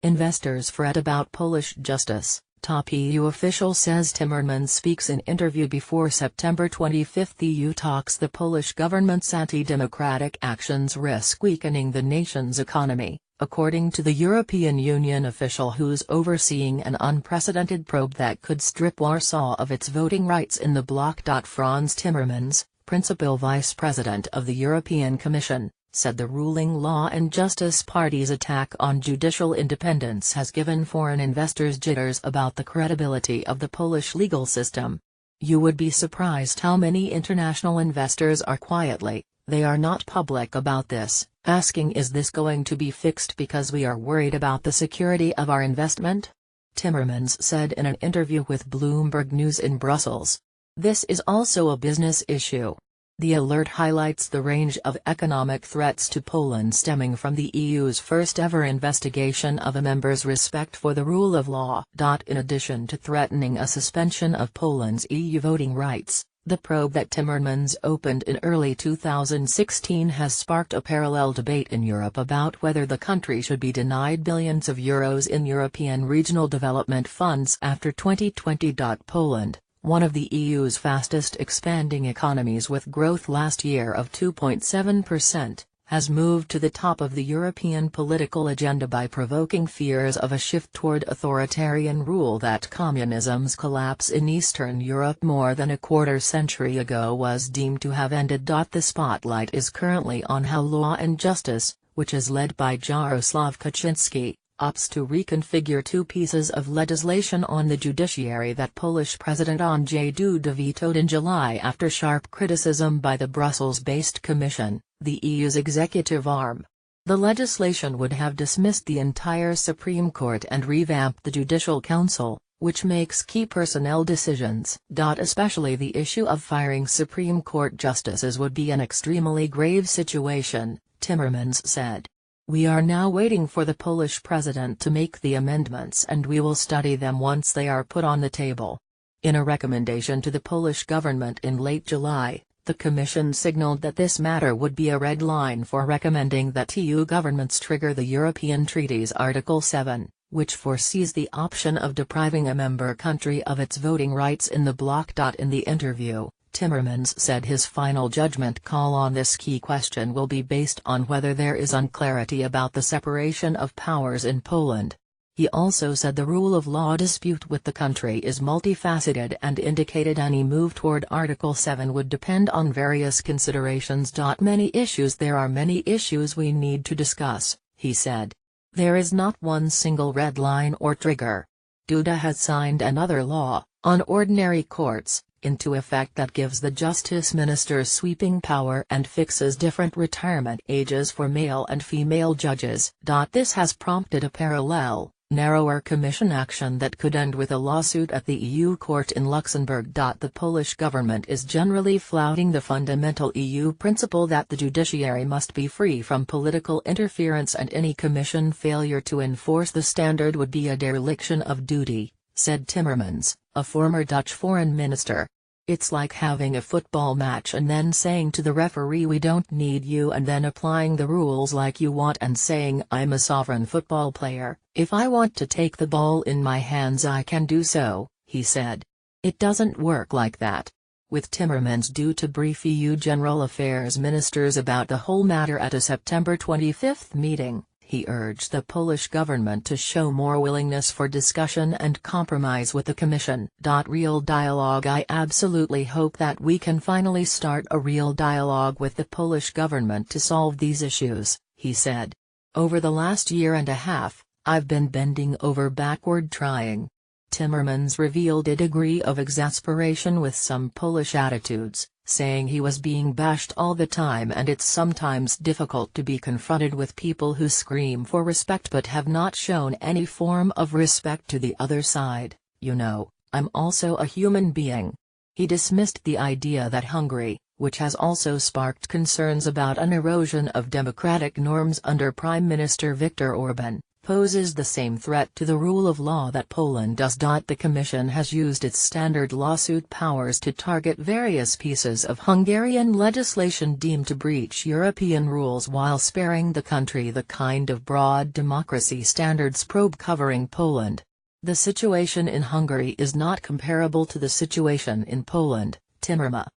Investors fret about Polish justice, top EU official says. Timmermans speaks in interview before September 25 EU talks. The Polish government's anti-democratic actions risk weakening the nation's economy, according to the European Union official who's overseeing an unprecedented probe that could strip Warsaw of its voting rights in the bloc. Franz Timmermans, principal vice president of the European Commission, said the ruling Law and Justice Party's attack on judicial independence has given foreign investors jitters about the credibility of the Polish legal system. You would be surprised how many international investors are quietly, they are not public about this, asking, is this going to be fixed because we are worried about the security of our investment? Timmermans said in an interview with Bloomberg News in Brussels. This is also a business issue. The alert highlights the range of economic threats to Poland stemming from the EU's first-ever investigation of a member's respect for the rule of law. In addition to threatening a suspension of Poland's EU voting rights, the probe that Timmermans opened in early 2016 has sparked a parallel debate in Europe about whether the country should be denied billions of euros in European regional development funds after 2020. Poland, one of the EU's fastest expanding economies with growth last year of 2.7%, has moved to the top of the European political agenda by provoking fears of a shift toward authoritarian rule. That communism's collapse in Eastern Europe more than a quarter-century ago was deemed to have ended. The spotlight is currently on how Law and Justice, which is led by Jarosław Kaczyński, opts to reconfigure two pieces of legislation on the judiciary that Polish President Andrzej Duda vetoed in July after sharp criticism by the Brussels-based Commission, the EU's executive arm. The legislation would have dismissed the entire Supreme Court and revamped the Judicial Council, which makes key personnel decisions. Especially the issue of firing Supreme Court justices would be an extremely grave situation, Timmermans said. We are now waiting for the Polish president to make the amendments and we will study them once they are put on the table. In a recommendation to the Polish government in late July, the Commission signaled that this matter would be a red line for recommending that EU governments trigger the European Treaty's Article 7, which foresees the option of depriving a member country of its voting rights in the bloc. In the interview, Timmermans said his final judgment call on this key question will be based on whether there is unclarity about the separation of powers in Poland. He also said the rule of law dispute with the country is multifaceted and indicated any move toward Article 7 would depend on various considerations. There are many issues we need to discuss, he said. There is not one single red line or trigger. Duda has signed another law, on ordinary courts, into effect that gives the justice minister sweeping power and fixes different retirement ages for male and female judges. This has prompted a parallel, narrower commission action that could end with a lawsuit at the EU court in Luxembourg. The Polish government is generally flouting the fundamental EU principle that the judiciary must be free from political interference and any commission failure to enforce the standard would be a dereliction of duty, said Timmermans, a former Dutch foreign minister. It's like having a football match and then saying to the referee we don't need you and then applying the rules like you want and saying I'm a sovereign football player, if I want to take the ball in my hands I can do so, he said. It doesn't work like that. With Timmermans due to brief EU General Affairs ministers about the whole matter at a September 25 meeting, he urged the Polish government to show more willingness for discussion and compromise with the Commission. Real dialogue. I absolutely hope that we can finally start a real dialogue with the Polish government to solve these issues, he said. Over the last year and a half, I've been bending over backward trying. Timmermans revealed a degree of exasperation with some Polish attitudes, saying he was being bashed all the time and it's sometimes difficult to be confronted with people who scream for respect but have not shown any form of respect to the other side. You know, I'm also a human being. He dismissed the idea that Hungary, which has also sparked concerns about an erosion of democratic norms under Prime Minister Viktor Orban, poses the same threat to the rule of law that Poland does. The Commission has used its standard lawsuit powers to target various pieces of Hungarian legislation deemed to breach European rules while sparing the country the kind of broad democracy standards probe covering Poland. The situation in Hungary is not comparable to the situation in Poland, Timmerma,